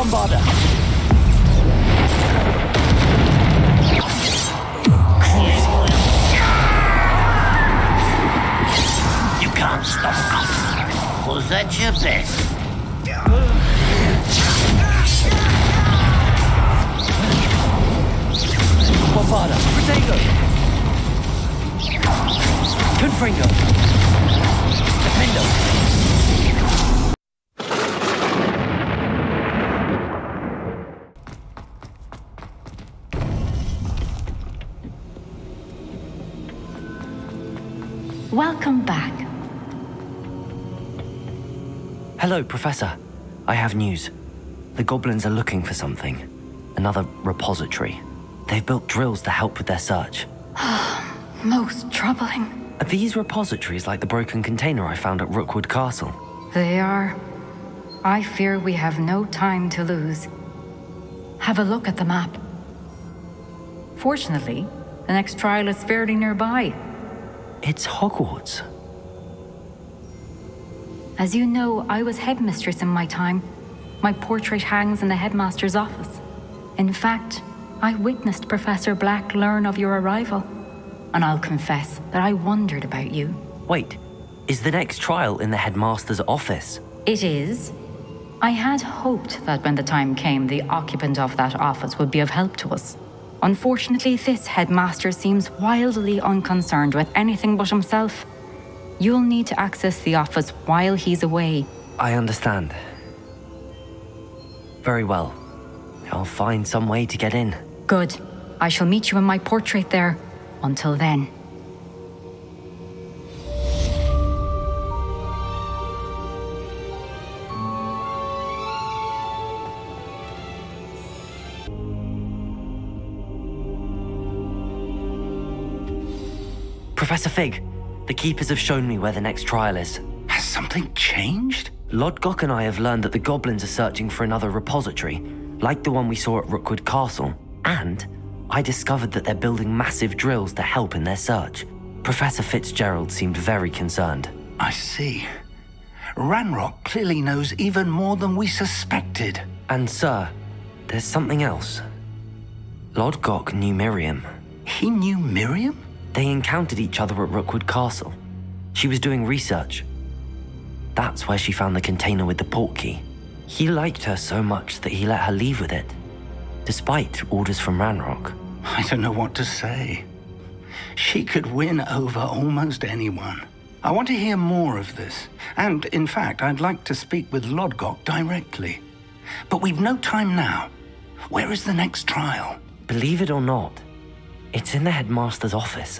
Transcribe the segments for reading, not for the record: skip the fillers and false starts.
Bombarder! You can't stop us. Was that your best? Bombarder! Protego! Confringo! Defendo! Welcome back. Hello, Professor. I have news. The goblins are looking for something. Another repository. They've built drills to help with their search. Most troubling. Are these repositories like the broken container I found at Rookwood Castle? They are. I fear we have no time to lose. Have a look at the map. Fortunately, the next trial is fairly nearby. It's Hogwarts. As you know, I was headmistress in my time. My portrait hangs in the headmaster's office. In fact, I witnessed Professor Black learn of your arrival. And I'll confess that I wondered about you. Wait, is the next trial in the headmaster's office? It is. I had hoped that when the time came, the occupant of that office would be of help to us. Unfortunately, this headmaster seems wildly unconcerned with anything but himself. You'll need to access the office while he's away. I understand. Very well. I'll find some way to get in. Good. I shall meet you in my portrait there. Until then. Professor Fig, the Keepers have shown me where the next trial is. Has something changed? Lodgok and I have learned that the goblins are searching for another repository, like the one we saw at Rookwood Castle. And I discovered that they're building massive drills to help in their search. Professor Fitzgerald seemed very concerned. I see. Ranrock clearly knows even more than we suspected. And sir, there's something else. Lodgok knew Miriam. He knew Miriam? They encountered each other at Rookwood Castle. She was doing research. That's where she found the container with the portkey. He liked her so much that he let her leave with it, despite orders from Ranrock. I don't know what to say. She could win over almost anyone. I want to hear more of this. And, in fact, I'd like to speak with Lodgok directly. But we've no time now. Where is the next trial? Believe it or not, it's in the headmaster's office.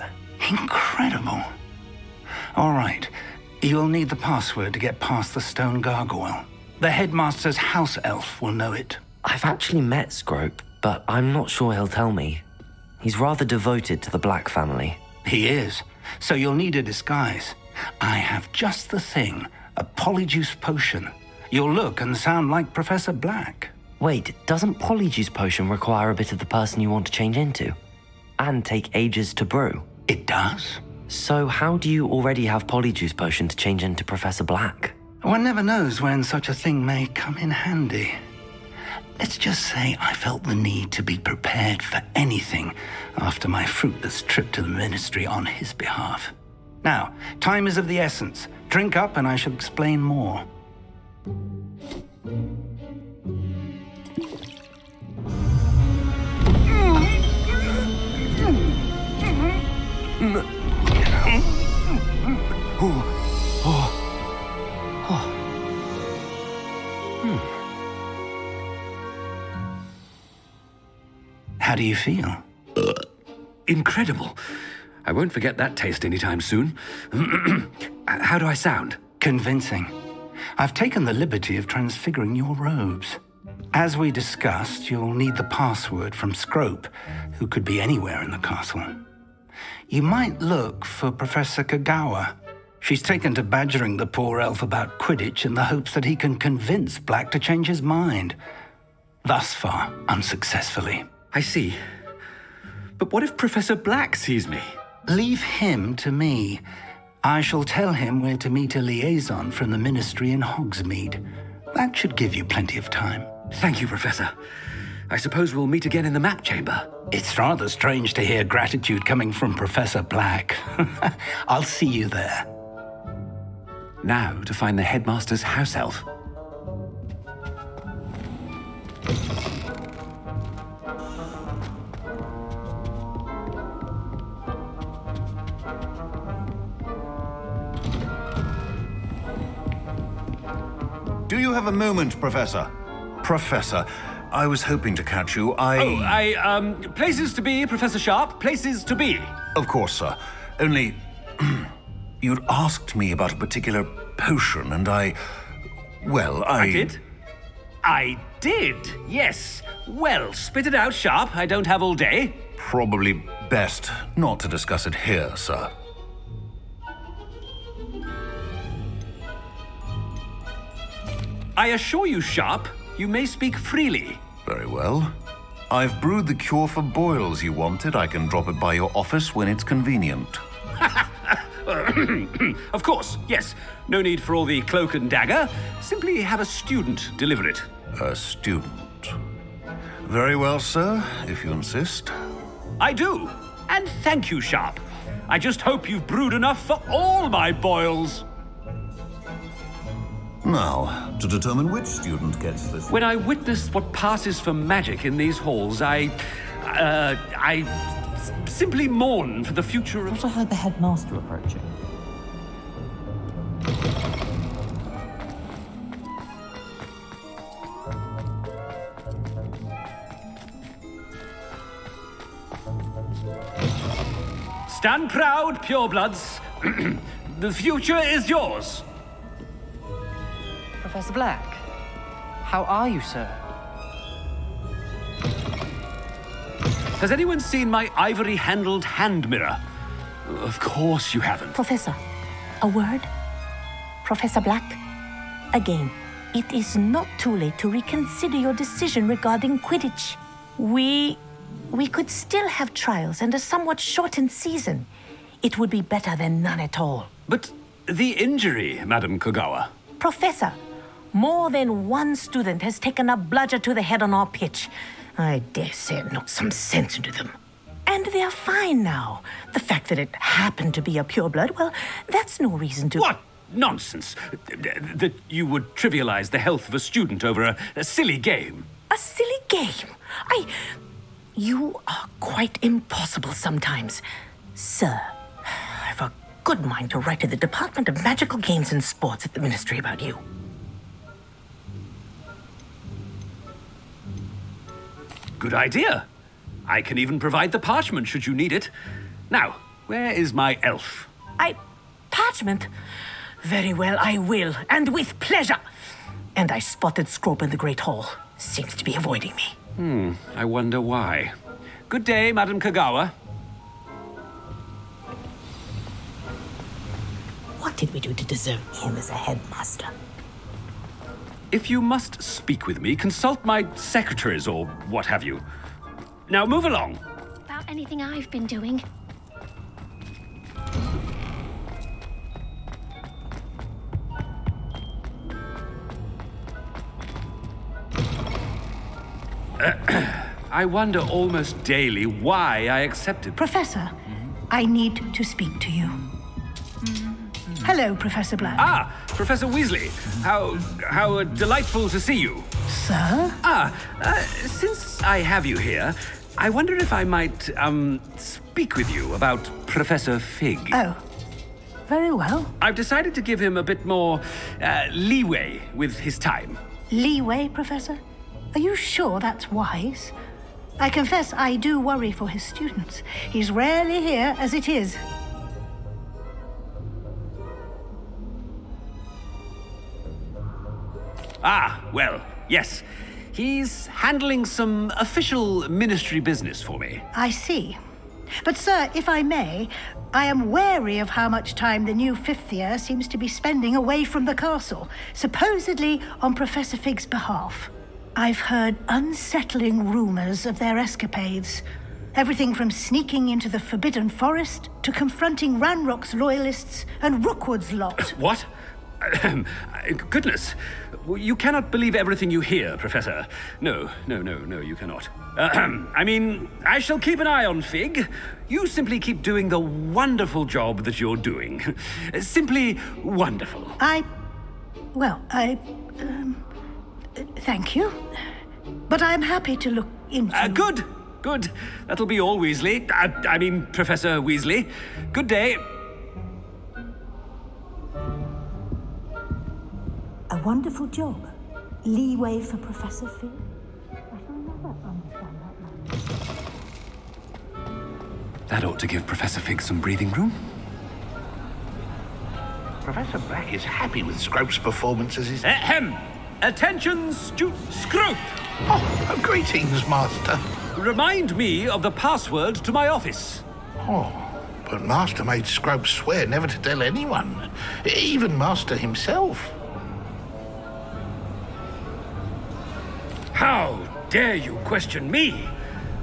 Incredible. All right. You'll need the password to get past the stone gargoyle. The headmaster's house elf will know it. I've actually met Scrope, but I'm not sure he'll tell me. He's rather devoted to the Black family. He is. So you'll need a disguise. I have just the thing. A Polyjuice potion. You'll look and sound like Professor Black. Wait, doesn't Polyjuice potion require a bit of the person you want to change into? And take ages to brew? It does. So how do you already have Polyjuice potion to change into Professor Black? One never knows when such a thing may come in handy. Let's just say I felt the need to be prepared for anything after my fruitless trip to the ministry on his behalf. Now, time is of the essence. Drink up and I shall explain more. How do you feel? Incredible. I won't forget that taste anytime soon. How do I sound? Convincing. I've taken the liberty of transfiguring your robes. As we discussed, you'll need the password from Scrope, who could be anywhere in the castle. You might look for Professor Kagawa. She's taken to badgering the poor elf about Quidditch in the hopes that he can convince Black to change his mind. Thus far, unsuccessfully. I see. But what if Professor Black sees me? Leave him to me. I shall tell him where to meet a liaison from the ministry in Hogsmeade. That should give you plenty of time. Thank you, Professor. I suppose we'll meet again in the map chamber. It's rather strange to hear gratitude coming from Professor Black. I'll see you there. Now to find the Headmaster's house elf. Do you have a moment, Professor? Professor, I was hoping to catch you. Places to be, Professor Sharp. Places to be. Of course, sir. Only... you'd asked me about a particular potion, and I did? I did, yes. Well, spit it out, Sharp. I don't have all day. Probably best not to discuss it here, sir. I assure you, Sharp, you may speak freely. Very well. I've brewed the cure for boils you wanted. I can drop it by your office when it's convenient. Of course, yes. No need for all the cloak and dagger. Simply have a student deliver it. A student. Very well, sir, if you insist. I do. And thank you, Sharp. I just hope you've brewed enough for all my boils. Now, to determine which student gets this... When I witness what passes for magic in these halls, I simply mourn for the future of... Also heard the headmaster approaching. Stand proud, purebloods. The future is yours. Professor Black, how are you, sir? Has anyone seen my ivory-handled hand mirror? Of course you haven't. Professor, a word? Professor Black, again, it is not too late to reconsider your decision regarding Quidditch. We could still have trials and a somewhat shortened season. It would be better than none at all. But the injury, Madam Kogawa. Professor, more than one student has taken a bludger to the head on our pitch. I dare say it knocked some sense into them. And they're fine now. The fact that it happened to be a pureblood, well, that's no reason to... What nonsense! That you would trivialize the health of a student over a silly game. A silly game? You are quite impossible sometimes. Sir, I've a good mind to write to the Department of Magical Games and Sports at the Ministry about you. Good idea. I can even provide the parchment should you need it. Now, where is my elf? Parchment? Very well, I will, and with pleasure. And I spotted Scrope in the Great Hall. Seems to be avoiding me. I wonder why. Good day, Madam Kogawa. What did we do to deserve him as a headmaster? If you must speak with me, consult my secretaries or what have you. Now move along. About anything I've been doing. I wonder almost daily why I accepted. Professor, I need to speak to you. Hello, Professor Black. Ah, Professor Weasley. How delightful to see you. Sir? Since I have you here, I wonder if I might, speak with you about Professor Fig. Oh, very well. I've decided to give him a bit more, leeway with his time. Leeway, Professor? Are you sure that's wise? I confess I do worry for his students. He's rarely here as it is. Well, yes. He's handling some official ministry business for me. I see. But, sir, if I may, I am wary of how much time the new fifth year seems to be spending away from the castle, supposedly on Professor Fig's behalf. I've heard unsettling rumors of their escapades. Everything from sneaking into the Forbidden Forest to confronting Ranrock's loyalists and Rookwood's lot. What? Goodness. You cannot believe everything you hear, Professor. No, you cannot. I mean, I shall keep an eye on Fig. You simply keep doing the wonderful job that you're doing. Simply wonderful. Thank you. But I'm happy to look into... Good. That'll be all, Weasley. I mean, Professor Weasley. Good day. A wonderful job. Leeway for Professor Fig? I shall never understand that language. That ought to give Professor Fig some breathing room. Professor Black is happy with Scrope's performance as his... Ahem! Attention, Scrope! Oh, greetings, Master. Remind me of the password to my office. Oh, but Master made Scrope swear never to tell anyone, even Master himself. How dare you question me?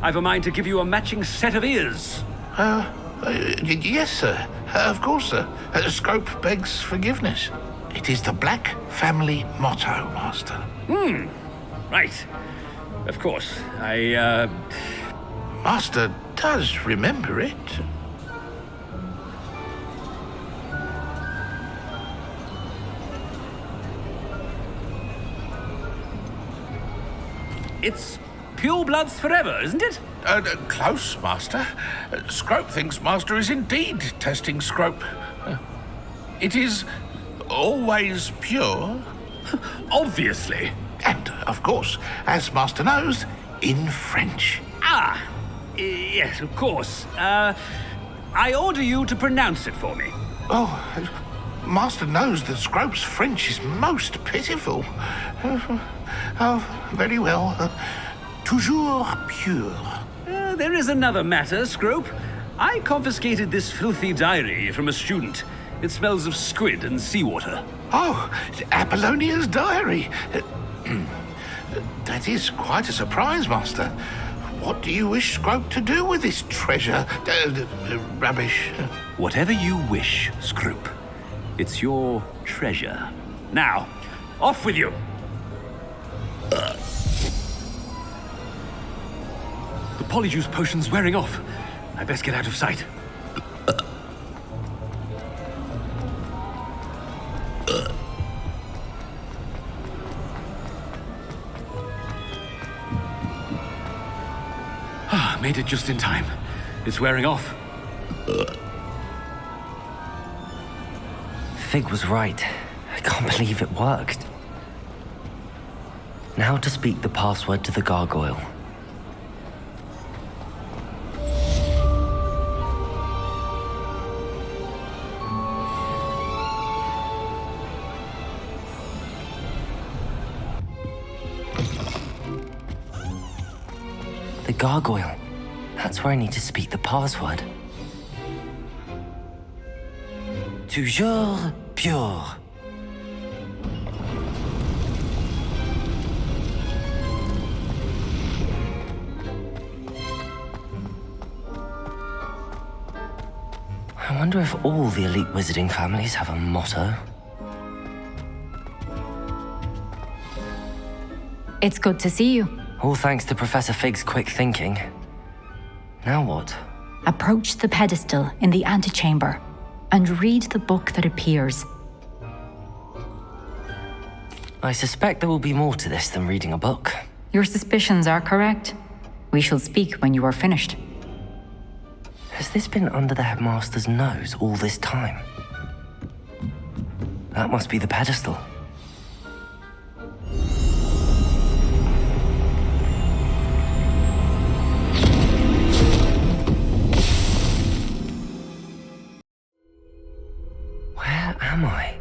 I've a mind to give you a matching set of ears. Yes, sir. Of course, sir. Scrope begs forgiveness. It is the Black family motto, Master. Right. Of course. Master does remember it. It's pure bloods forever, isn't it? Close, Master. Scrope thinks Master is indeed testing Scrope. It is always pure. Obviously. And, of course, as Master knows, in French. Yes, of course. I order you to pronounce it for me. Oh, Master knows that Scrope's French is most pitiful. Oh, very well. Toujours pure. There is another matter, Scrope. I confiscated this filthy diary from a student. It smells of squid and seawater. Oh, Apollonia's diary. That is quite a surprise, Master. What do you wish Scrope to do with this treasure? Rubbish. Whatever you wish, Scrope. It's your treasure. Now, off with you. The Polyjuice potion's wearing off. I best get out of sight. Made it just in time. It's wearing off. Fig was right. I can't believe it worked. Now to speak the password to the gargoyle. The gargoyle. That's where I need to speak the password. Toujours pure. I wonder if all the elite wizarding families have a motto. It's good to see you. All thanks to Professor Fig's quick thinking. Now what? Approach the pedestal in the antechamber and read the book that appears. I suspect there will be more to this than reading a book. Your suspicions are correct. We shall speak when you are finished. Has this been under the headmaster's nose all this time? That must be the pedestal. Where am I?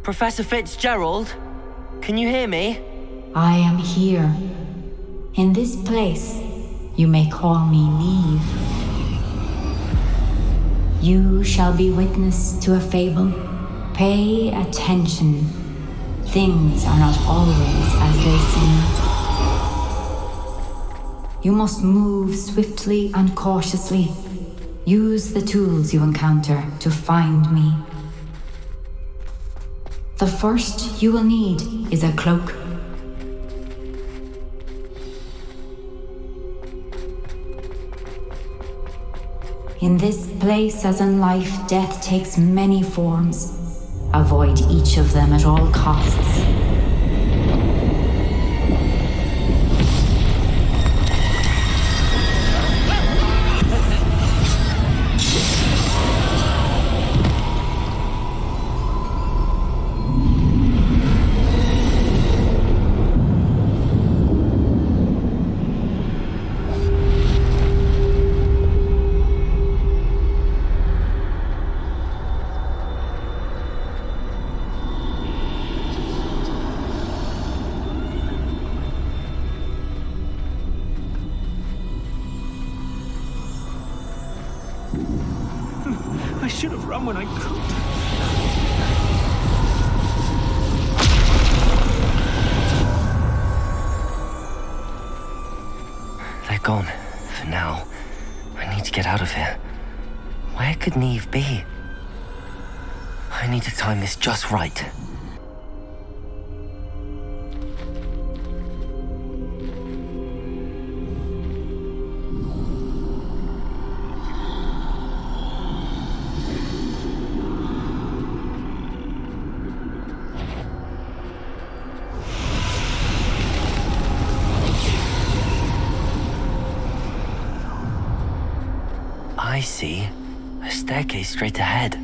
Professor Fitzgerald? Can you hear me? I am here. In this place, you may call me Niamh. You shall be witness to a fable. Pay attention. Things are not always as they seem. You must move swiftly and cautiously. Use the tools you encounter to find me. The first you will need is a cloak. In this place, as in life, death takes many forms. Avoid each of them at all costs. I should have run when I could. They're gone, for now. I need to get out of here. Where could Niamh be? I need to time this just right. I see. A staircase straight ahead.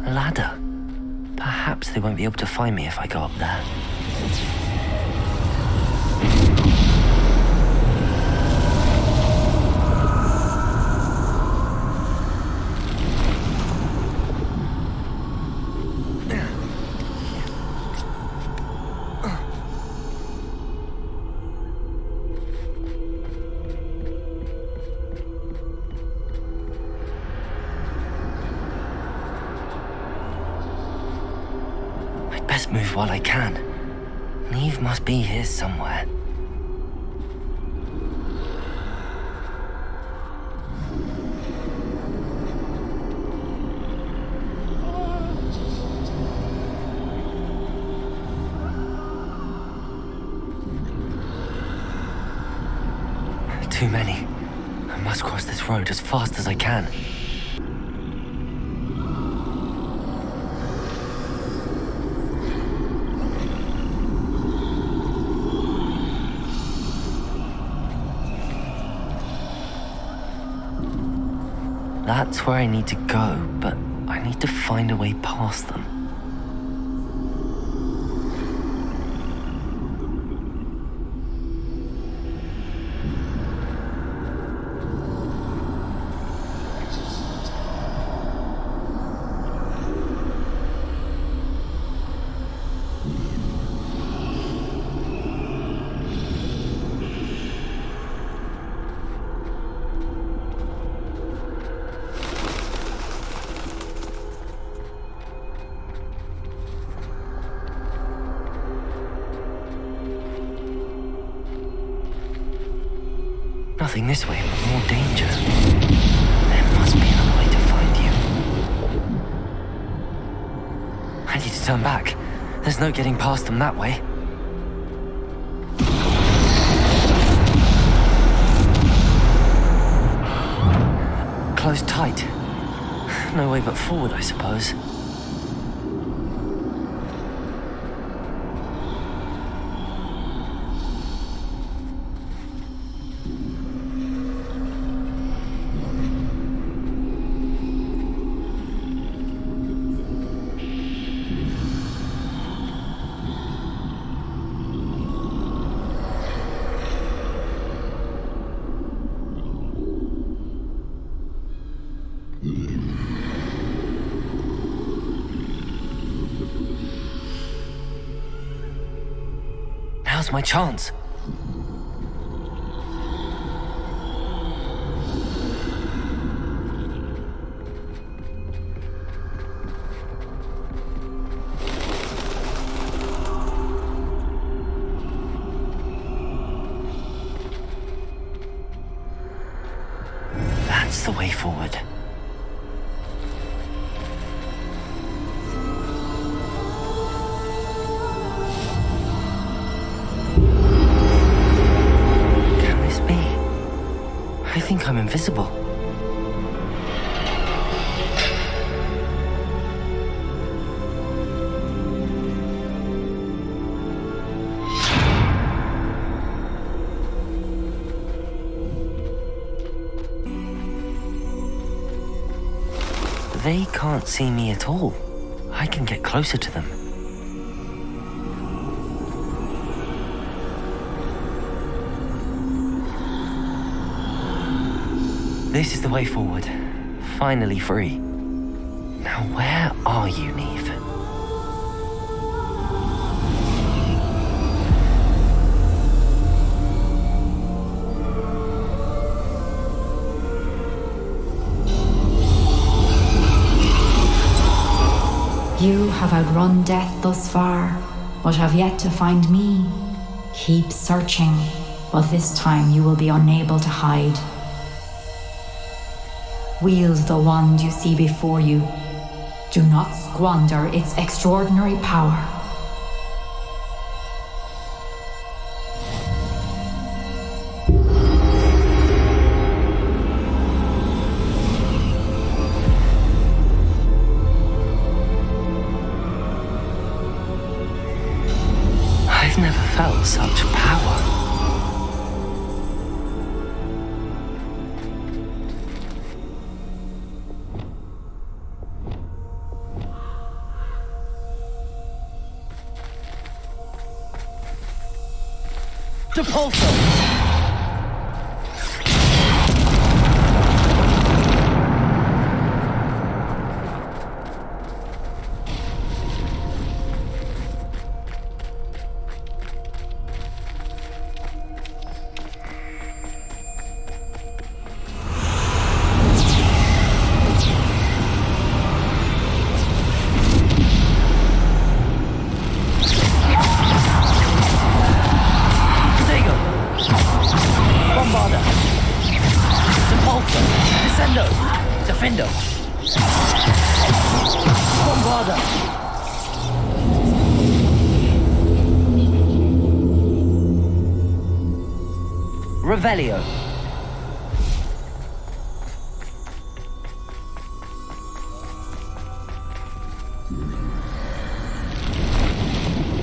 Ladder. Perhaps they won't be able to find me if I go up there. Best move while I can. Niamh must be here somewhere. Too many. I must cross this road as fast as I can. That's where I need to go, but I need to find a way past them. Nothing this way, but more danger. There must be another way to find you. turn back. There's no getting past them that way. Closed tight. No way but forward, I suppose. Now's my chance. That's the way forward. I think I'm invisible. They can't see me at all. I can get closer to them. This is the way forward. Finally free. Now where are you, Niamh? You have outrun death thus far, but have yet to find me. Keep searching, but this time you will be unable to hide. Wield the wand you see before you. Do not squander its extraordinary power. I've never felt such power. Depulso! Revelio.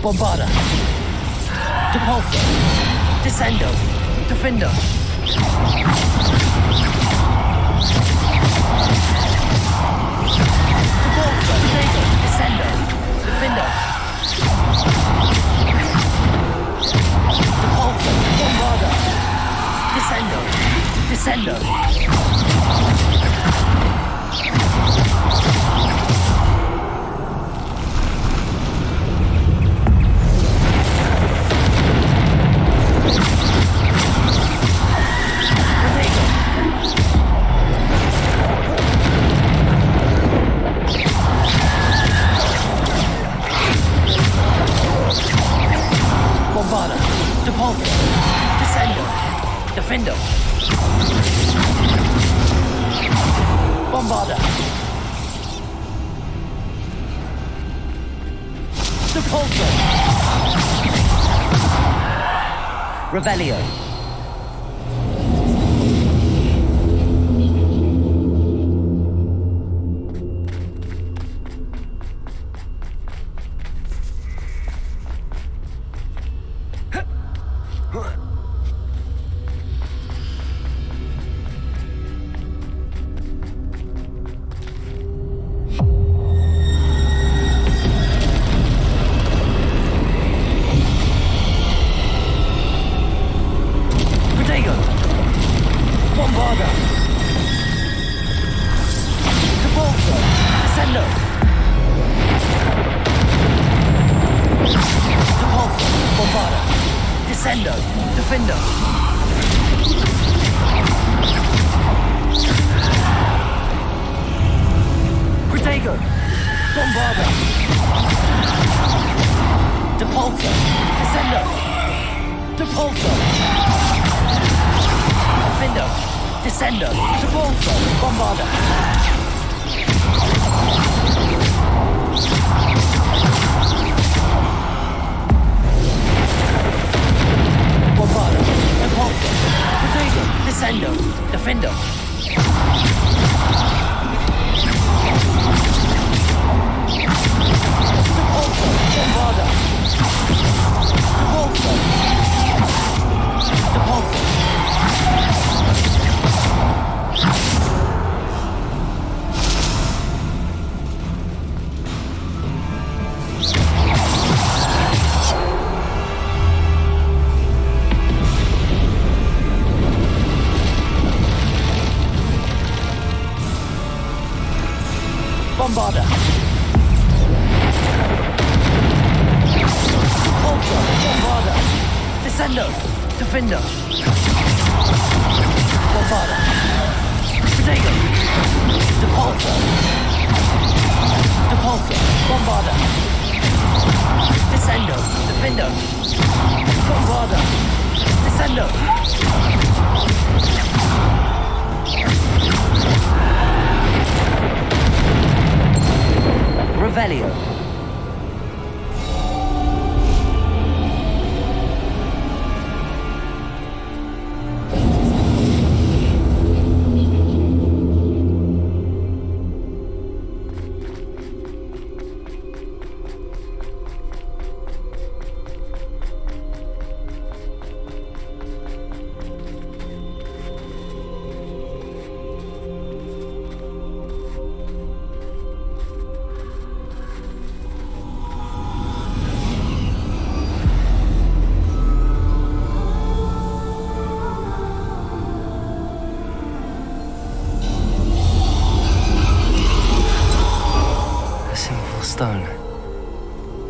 Bombarda. Depulso. Descendo. Defendo. Depulso. Descendo. Defendo. Depulso. Bombarda. Descendo. Descendo. Bombarda. Depulso. Descendo. Defendo. Bombarda. Depulso! Revelio. Bombarda. Ultra. Bombarda. Descendo. Defender. Bombarda. Protego. Depulso. Depulso. Bombarda. Descendo. Defender. Bombarda. Descendo. Revelio. Stone.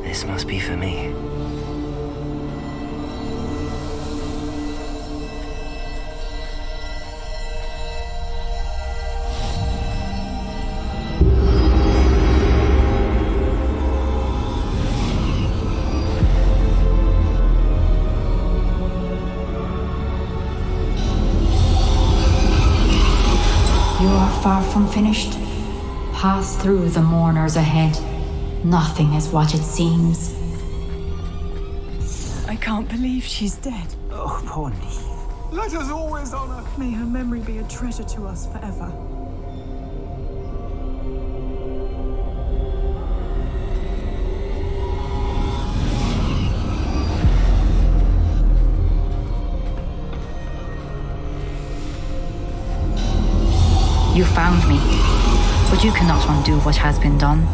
This must be for me. You are far from finished. Pass through the mourners ahead. Nothing is what it seems. I can't believe she's dead. Oh, poor Niamh. Let us always honor. May her memory be a treasure to us forever. You found me, but you cannot undo what has been done.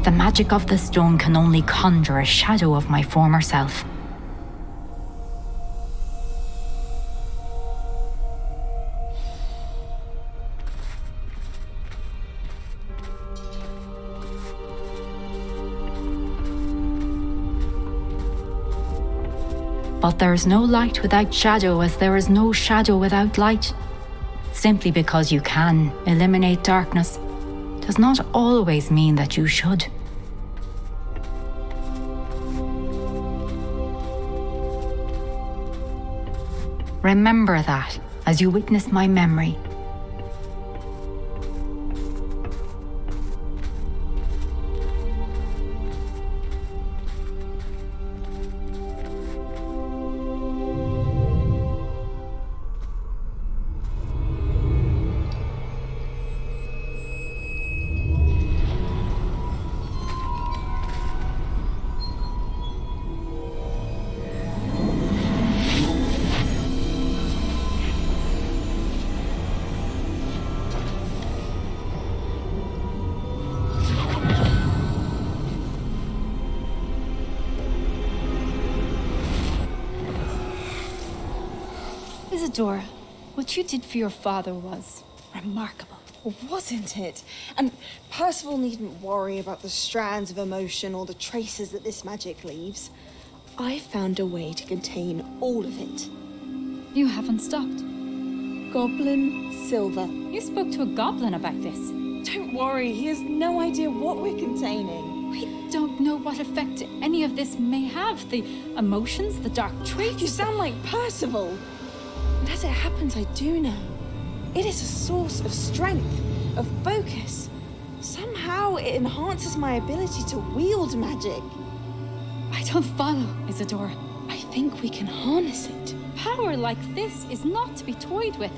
The magic of the stone can only conjure a shadow of my former self. But there is no light without shadow, as there is no shadow without light. Simply because you can eliminate darkness does not always mean that you should. Remember that as you witness my memory. Isadora, what you did for your father was remarkable. Wasn't it? And Percival needn't worry about the strands of emotion or the traces that this magic leaves. I found a way to contain all of it. You haven't stopped. Goblin silver. You spoke to a goblin about this. Don't worry, he has no idea what we're containing. We don't know what effect any of this may have. The emotions, the dark traits. You sound like Percival. And as it happens, I do know. It is a source of strength, of focus. Somehow it enhances my ability to wield magic. I don't follow, Isadora. I think we can harness it. Power like this is not to be toyed with.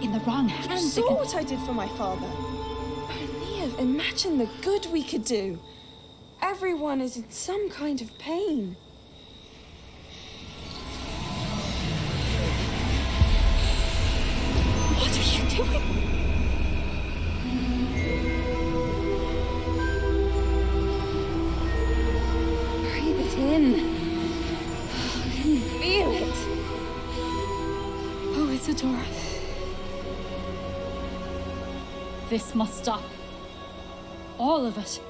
In the wrong hands. You saw what I did for my father. Oh, Niamh, imagine the good we could do. Everyone is in some kind of pain. What are you doing? Breathe it in. Can you feel it? Oh, Isadora. This must stop. All of it.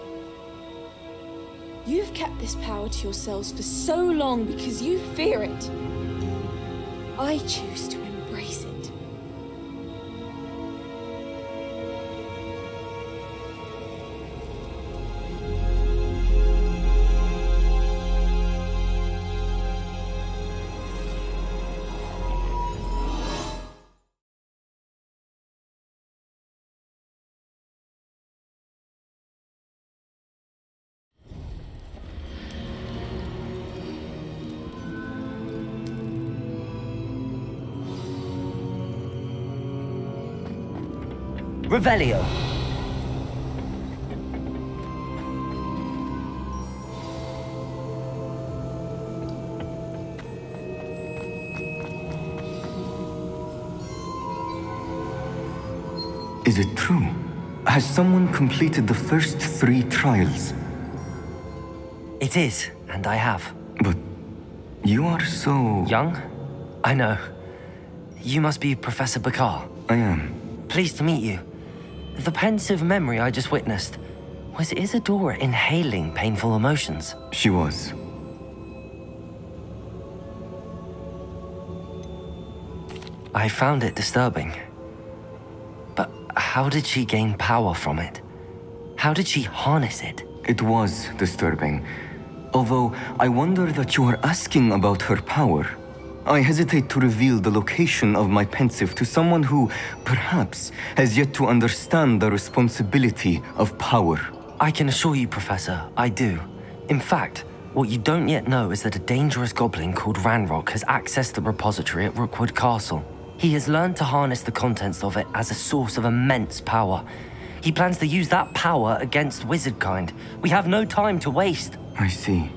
You've kept this power to yourselves for so long because you fear it. I choose to embrace it. Revelio. Is it true? Has someone completed the first 3 trials? It is, and I have. But you are so... young? I know. You must be Professor Bakar. I am. Pleased to meet you. The pensive memory I just witnessed, was Isadora inhaling painful emotions? She was. I found it disturbing. But how did she gain power from it? How did she harness it? It was disturbing. Although I wonder that you are asking about her power. I hesitate to reveal the location of my pensive to someone who, perhaps, has yet to understand the responsibility of power. I can assure you, Professor, I do. In fact, what you don't yet know is that a dangerous goblin called Ranrock has accessed the repository at Rookwood Castle. He has learned to harness the contents of it as a source of immense power. He plans to use that power against wizardkind. We have no time to waste. I see.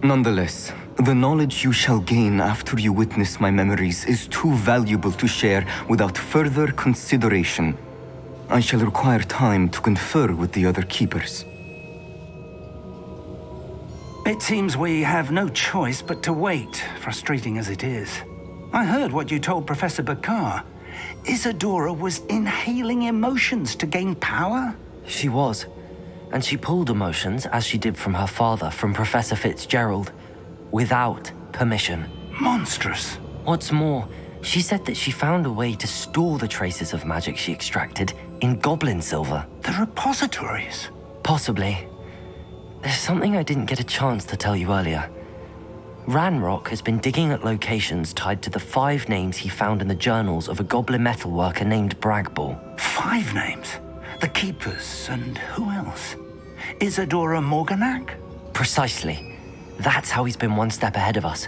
Nonetheless, the knowledge you shall gain after you witness my memories is too valuable to share without further consideration. I shall require time to confer with the other keepers. It seems we have no choice but to wait, frustrating as it is. I heard what you told Professor Bakar. Isadora was inhaling emotions to gain power? She was. And she pulled emotions, as she did from her father, from Professor Fitzgerald, without permission. Monstrous. What's more, she said that she found a way to store the traces of magic she extracted in goblin silver. The repositories? Possibly. There's something I didn't get a chance to tell you earlier. Ranrock has been digging at locations tied to the 5 names he found in the journals of a goblin metalworker named Bragball. 5 names? The Keepers, and who else? Isadora Morganac? Precisely. That's how he's been one step ahead of us.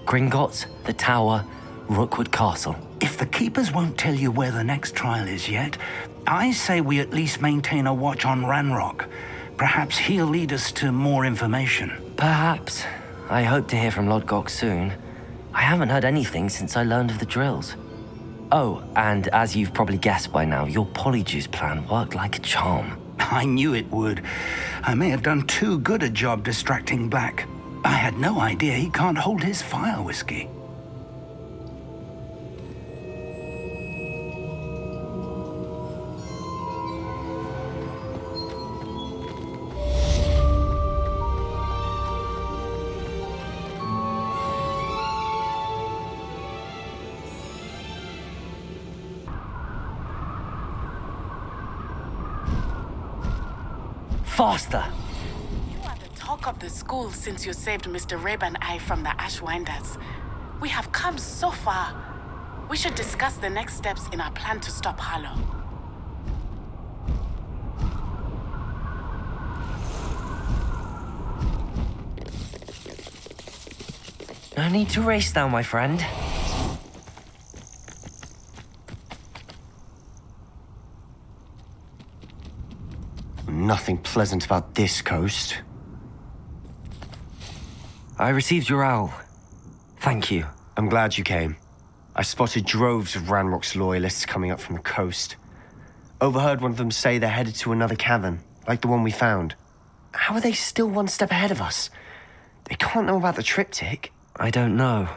Gringotts, the Tower, Rookwood Castle. If the Keepers won't tell you where the next trial is yet, I say we at least maintain a watch on Ranrock. Perhaps he'll lead us to more information. Perhaps. I hope to hear from Lodgok soon. I haven't heard anything since I learned of the drills. Oh, and as you've probably guessed by now, your Polyjuice plan worked like a charm. I knew it would. I may have done too good a job distracting Black. I had no idea he can't hold his fire whiskey. Faster! You are the talk of the school since you saved Mr. Rib and I from the Ashwinders. We have come so far. We should discuss the next steps in our plan to stop Harlow. No need to race now, my friend. Nothing pleasant about this coast. I received your owl. Thank you. I'm glad you came. I spotted droves of Ranrock's loyalists coming up from the coast. Overheard one of them say they're headed to another cavern, like the one we found. How are they still one step ahead of us? They can't know about the triptych. I don't know.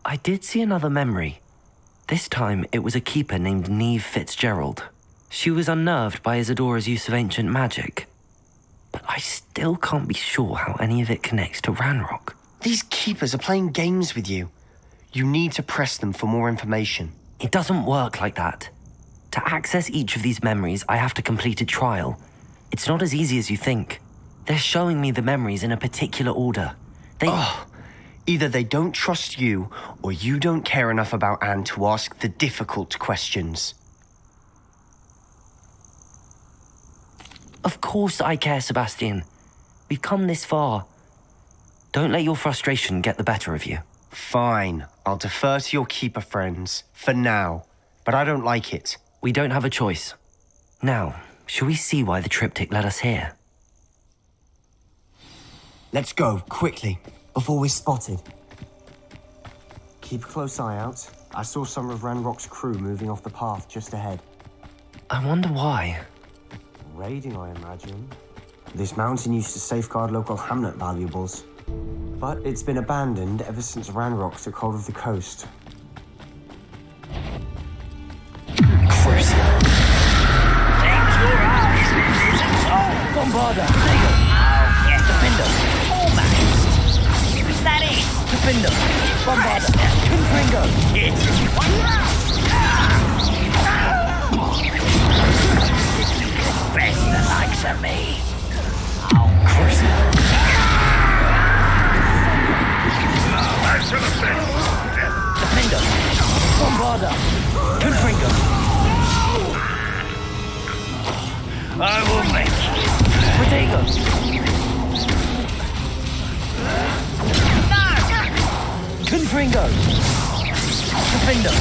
I did see another memory. This time, it was a keeper named Niamh Fitzgerald. She was unnerved by Isadora's use of ancient magic. But I still can't be sure how any of it connects to Ranrock. These keepers are playing games with you. You need to press them for more information. It doesn't work like that. To access each of these memories, I have to complete a trial. It's not as easy as you think. They're showing me the memories in a particular order. Either they don't trust you, or you don't care enough about Anne to ask the difficult questions. Of course I care, Sebastian. We've come this far. Don't let your frustration get the better of you. Fine. I'll defer to your keeper friends, for now. But I don't like it. We don't have a choice. Now, shall we see why the triptych led us here? Let's go, quickly, before we're spotted. Keep a close eye out. I saw some of Ranrock's crew moving off the path just ahead. I wonder why. Raiding, I imagine. This mountain used to safeguard local hamlet valuables. But it's been abandoned ever since Ranrock took hold of the coast. Crucial. Thank your eyes. Bombarda. Oh, yes. Defender. Almost. Is that it? Defender. Bombarda. Confringo. Best the likes of me. Oh, Crucial. Defender. Bombarda. Confringo. I will make it. Protego. Confringo. Defender.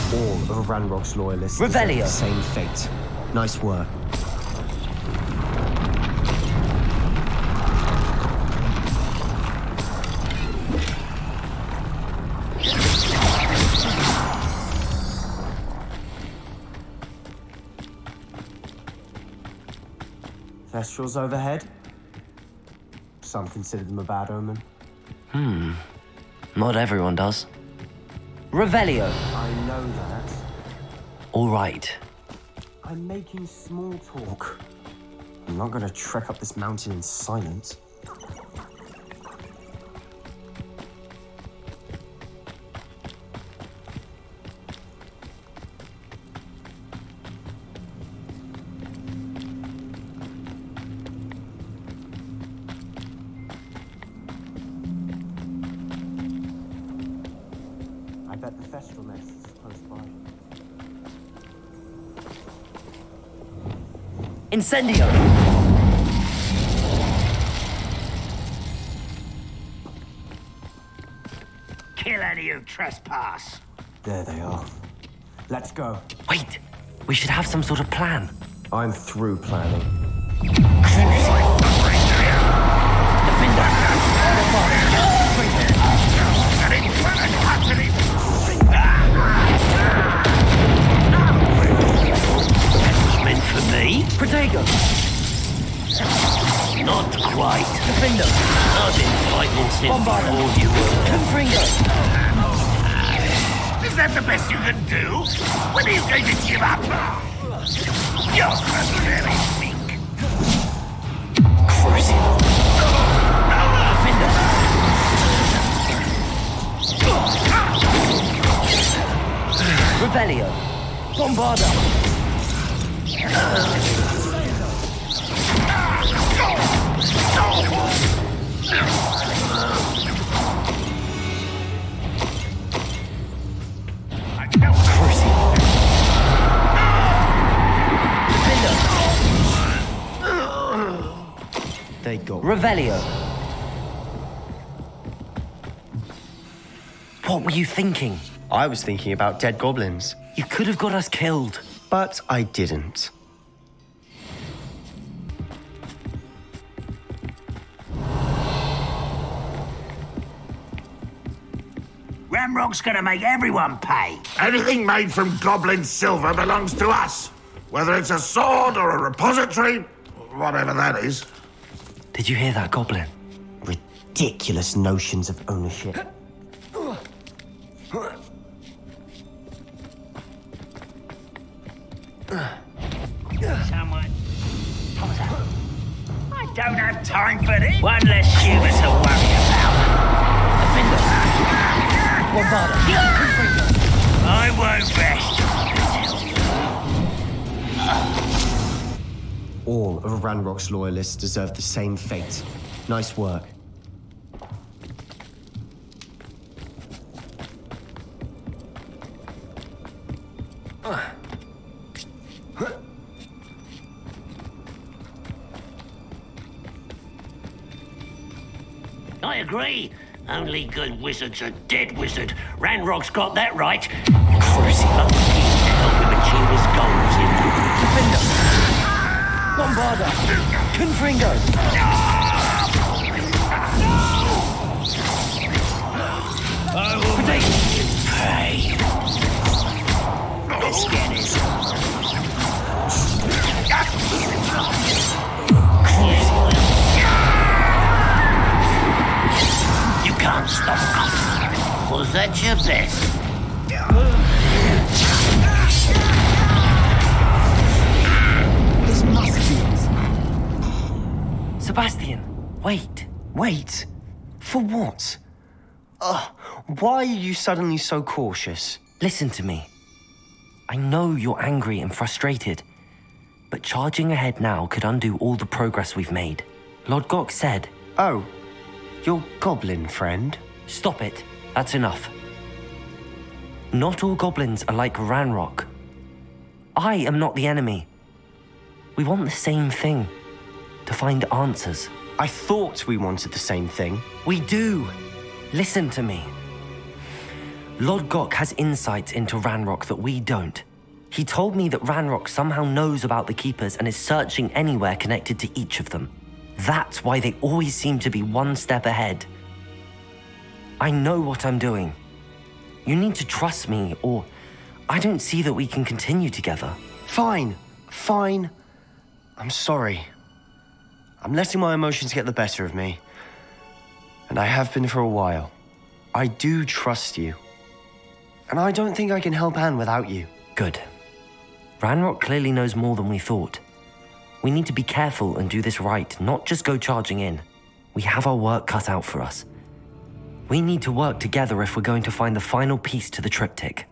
All of Ranrock's loyalists Revelio. the same fate. Nice work. Thestrals overhead. Some consider them a bad omen. Not everyone does. Revelio. I know that. All right. I'm making small talk. I'm not gonna trek up this mountain in silence. I bet the Thestral nest is close by. Incendio. Kill any who trespass. There they are. Let's go. Wait. We should have some sort of plan. I'm through planning. Meant for me? Protego. Not quite. Defender. I've been fighting since before you were. Confringo. Is that the best you can do? When are you going to give up? You're very weak. Crucial. Defender. Revelio. Bombarda. They got Revelio. What were you thinking? I was thinking about dead goblins. You could have got us killed. But I didn't. Ramrock's gonna make everyone pay. Anything made from goblin silver belongs to us. Whether it's a sword or a repository, whatever that is. Did you hear that, Goblin? Ridiculous notions of ownership. Someone. Potter. I don't have time for this. One less human to worry about. Defender. Bombarda. I won't rest. All of Ranrock's loyalists deserve the same fate. Nice work. I agree. Only good wizards are dead wizard. Ranrock's got that right. Crucible to help him achieve his goals in Defender. Bombarda. Confringo. I will make you pay. Let's get it. You can't stop us. Was that your best? This must be it. Sebastian, wait. Wait? For what? Why are you suddenly so cautious? Listen to me. I know you're angry and frustrated, but charging ahead now could undo all the progress we've made. Lord Gok said... Oh, your goblin friend? Stop it. That's enough. Not all goblins are like Ranrock. I am not the enemy. We want the same thing. To find answers. I thought we wanted the same thing. We do. Listen to me. Lord Gok has insights into Ranrock that we don't. He told me that Ranrock somehow knows about the Keepers and is searching anywhere connected to each of them. That's why they always seem to be one step ahead. I know what I'm doing. You need to trust me, or I don't see that we can continue together. Fine. I'm sorry. I'm letting my emotions get the better of me. And I have been for a while. I do trust you. And I don't think I can help Anne without you. Good. Ranrock clearly knows more than we thought. We need to be careful and do this right, not just go charging in. We have our work cut out for us. We need to work together if we're going to find the final piece to the triptych.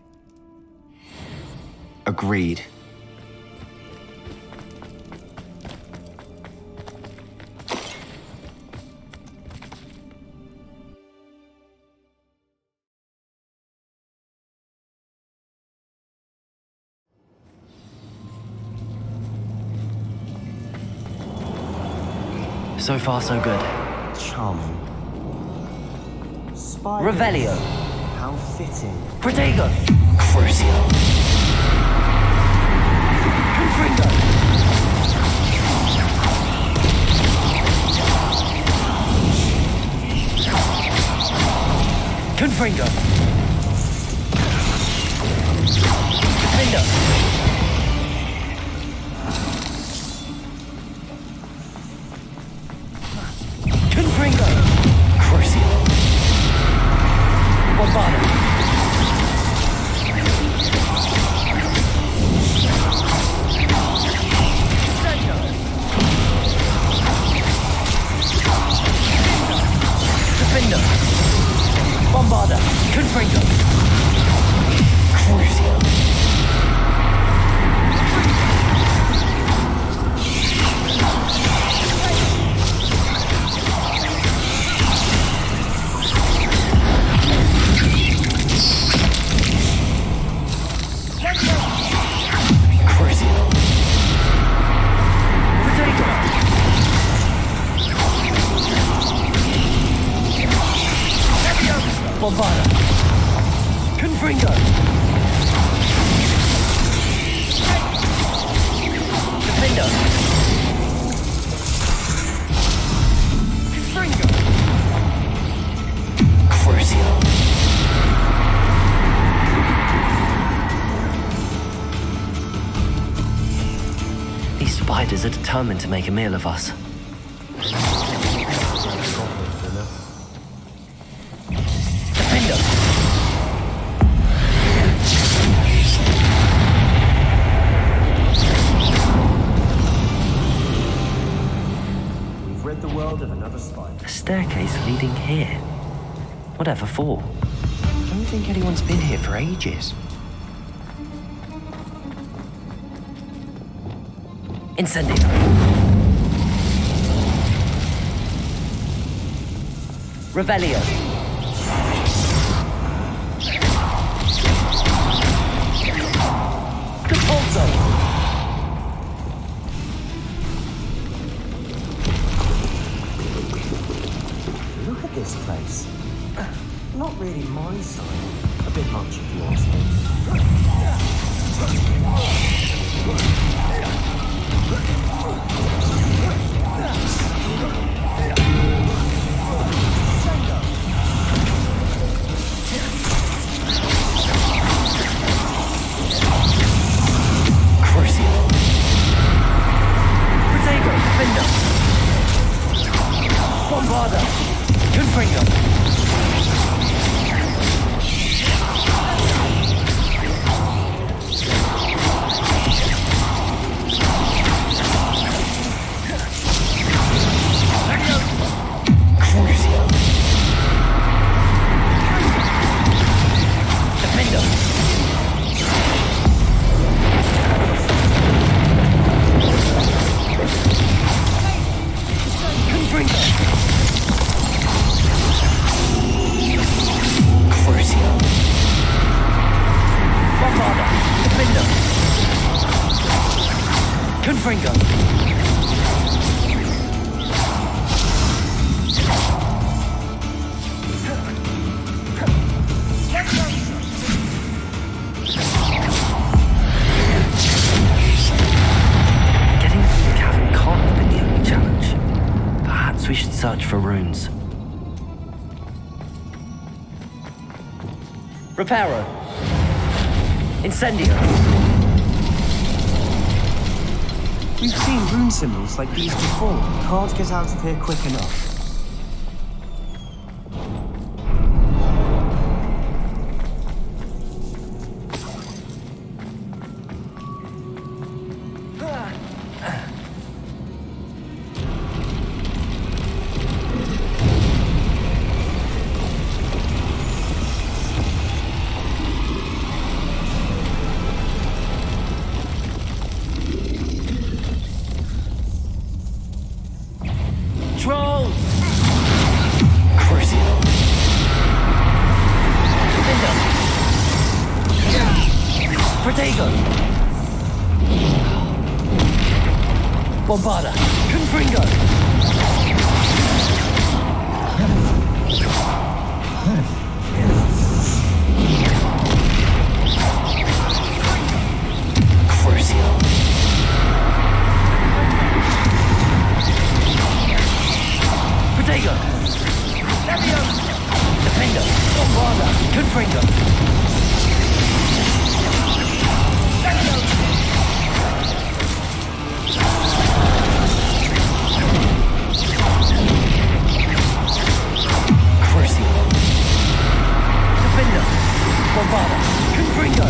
Agreed. So far, so good. Charming. Revelio. How fitting. Protego. Crucio. Confringo. Confringo. Defender. Confringo. Crucio. Bombarda. Defender. Bombarda. Confringo. Crucio. spiders are determined to make a meal of us. Defender! We've rid the world of another spider. A staircase leading here. Whatever for? I don't think anyone's been here for ages. Incendio. Revelio. Compulso. Look at this place. Not really my side. A bit much if you ask me. Bombarda! Confringo! Crucio! Defendo! Confringo! Bombarda! Defender! Confringo! Getting through the cavern can't have been the only challenge. Perhaps we should search for runes. Reparo! Incendio! We've seen rune symbols like these before. Can't get out of here quick enough. Troll! Crucio! Defendo! Protego! Bombarda! Confringo! Crucio! Protego! Defendo! Bombarda! Confringo! Crucio! Defendo! Bombarda! Confringo!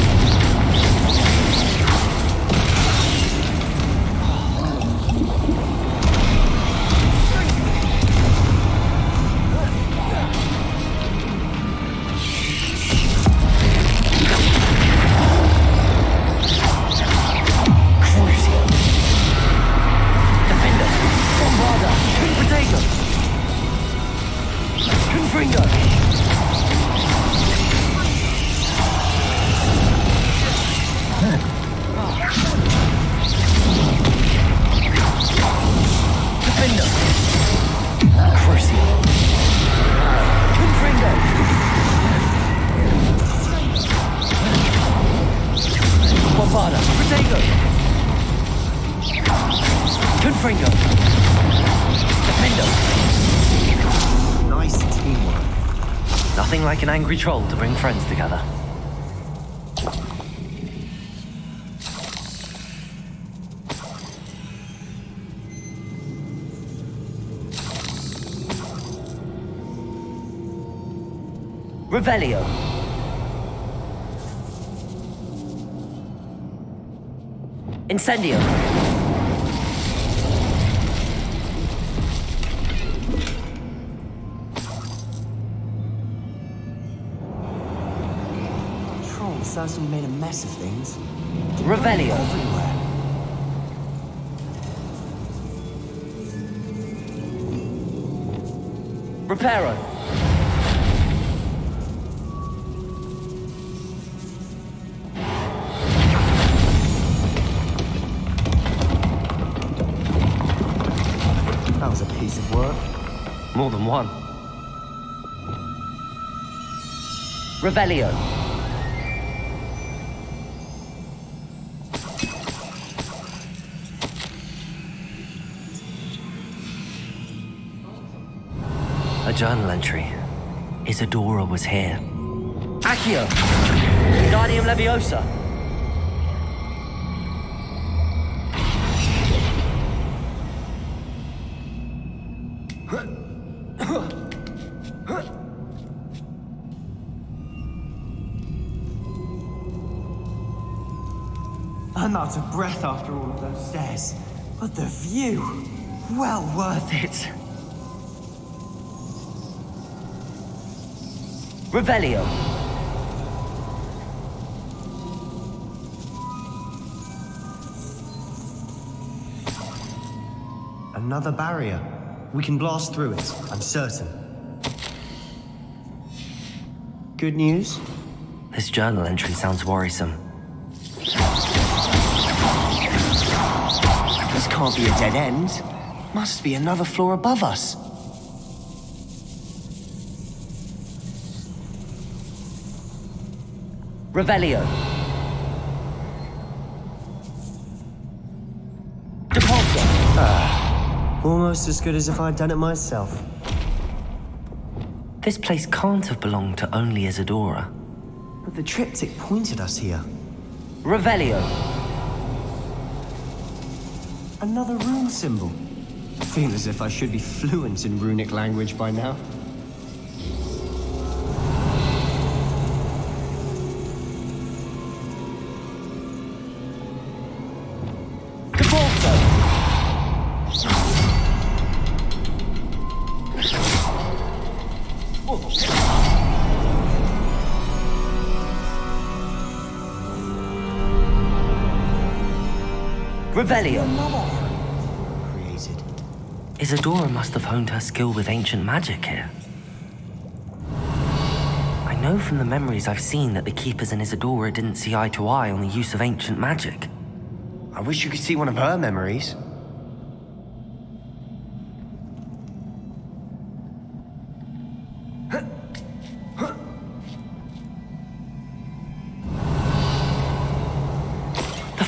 Confringo! Defendo! Crucio! Confringo! Bombarda! Protego! Confringo! Defendo! Nice teamwork. Nothing like an angry troll to bring friends together. Revelio. Incendio. Troll certainly made a mess of things. Revelio. Everywhere. Reparo. That was a piece of work. More than one. Revelio. A journal entry. Isadora was here. Accio! Wingardium Leviosa! I'm out of breath after all of those stairs. But the view, well worth it. Revelio. Another barrier. We can blast through it, I'm certain. Good news? This journal entry sounds worrisome. This can't be a dead end. Must be another floor above us. Revelio. Depulso. Almost as good as if I'd done it myself. This place can't have belonged to only Isadora. But the triptych pointed us here. Revelio. Another rune symbol. Feel as if I should be fluent in runic language by now. Revelio. Created. Isadora must have honed her skill with ancient magic here. I know from the memories I've seen that the Keepers and Isadora didn't see eye to eye on the use of ancient magic. I wish you could see one of her memories.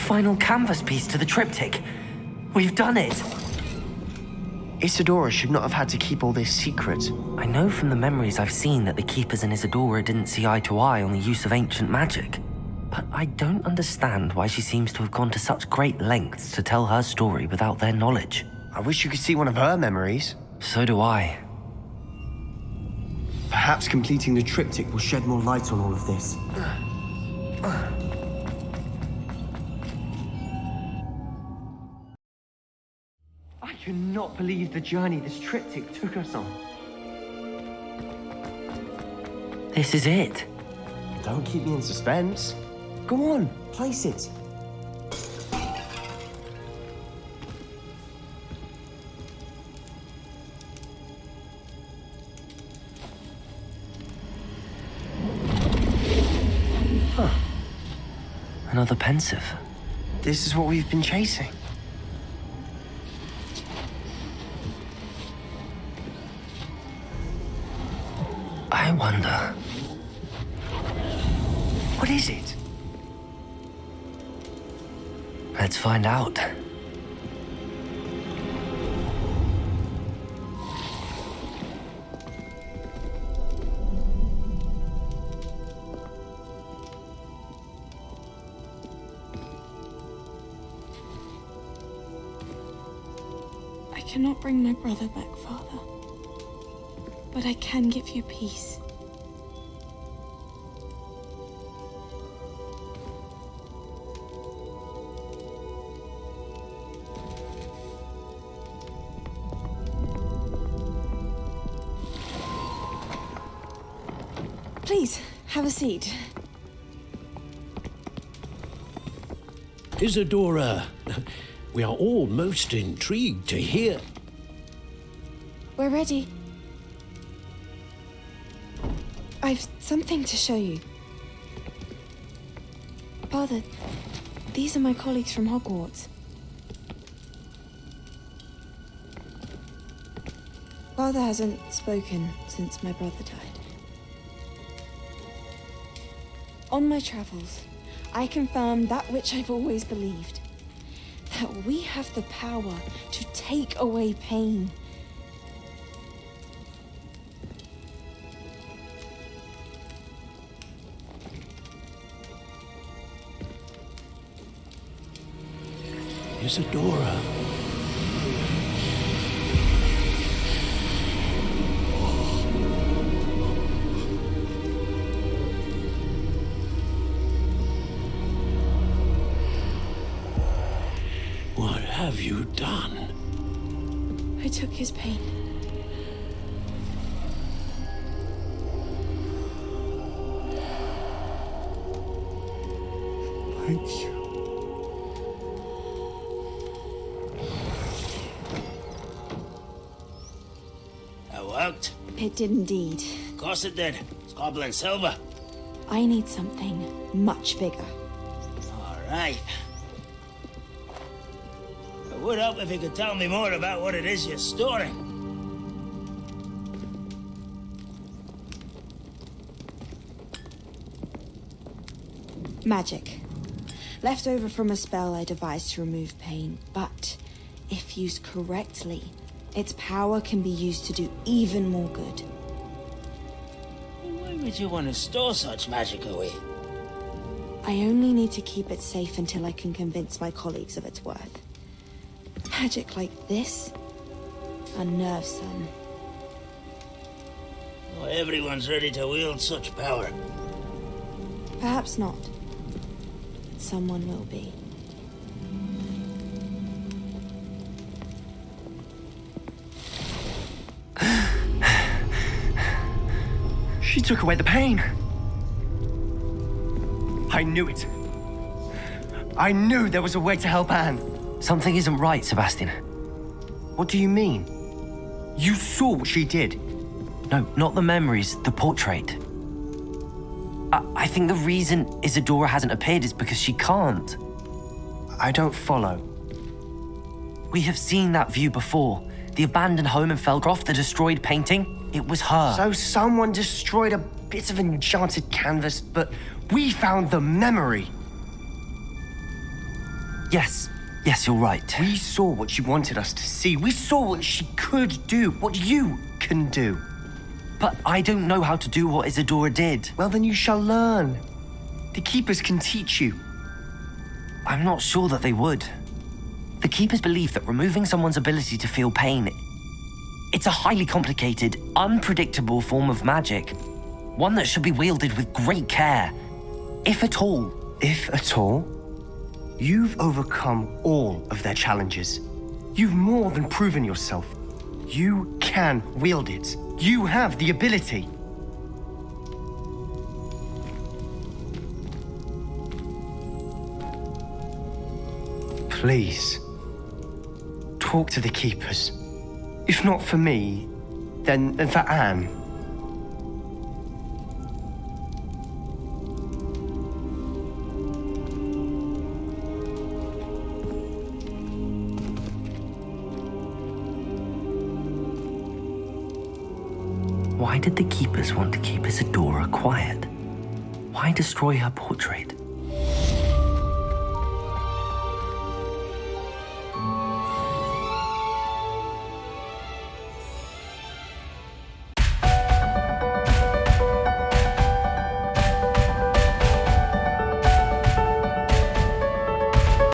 Final canvas piece to the triptych. We've done it. Isadora should not have had to keep all this secret. I know from the memories I've seen that the Keepers and Isadora didn't see eye to eye on the use of ancient magic. But I don't understand why she seems to have gone to such great lengths to tell her story without their knowledge. I wish you could see one of her memories. So do I. Perhaps completing the triptych will shed more light on all of this. I cannot believe the journey this triptych took us on. This is it. Don't keep me in suspense. Go on, place it. Huh. Another pensive. This is what we've been chasing. I wonder... What is it? Let's find out. I cannot bring my brother back, Father. But I can give you peace. Please, have a seat. Isadora, we are all most intrigued to hear. We're ready. I've something to show you. Father, these are my colleagues from Hogwarts. Father hasn't spoken since my brother died. On my travels, I confirmed that which I've always believed. That we have the power to take away pain. Isadora. What have you done? I took his pain. Thank you. That worked? It did indeed. Of course it did. It's goblin silver. I need something much bigger. All right. I would help if you could tell me more about what it is you're storing. Magic. Left over from a spell I devised to remove pain, but if used correctly, its power can be used to do even more good. Why would you want to store such magic away? I only need to keep it safe until I can convince my colleagues of its worth. Magic like this unnerves some. Not everyone's ready to wield such power. Perhaps not. But someone will be. She took away the pain. I knew it. I knew there was a way to help Anne. Something isn't right, Sebastian. What do you mean? You saw what she did. No, not the memories, the portrait. I think the reason Isadora hasn't appeared is because she can't. I don't follow. We have seen that view before. The abandoned home in Felcroft, the destroyed painting. It was her. So someone destroyed a bit of enchanted canvas, but we found the memory. Yes, you're right. We saw what she wanted us to see. We saw what she could do, what you can do. But I don't know how to do what Isadora did. Well, then you shall learn. The Keepers can teach you. I'm not sure that they would. The Keepers believe that removing someone's ability to feel pain, it's a highly complicated, unpredictable form of magic. One that should be wielded with great care. If at all. If at all? You've overcome all of their challenges. You've more than proven yourself. You can wield it. You have the ability. Please, talk to the Keepers. If not for me, then for Anne. Why did the Keepers want to keep Isadora quiet? Why destroy her portrait?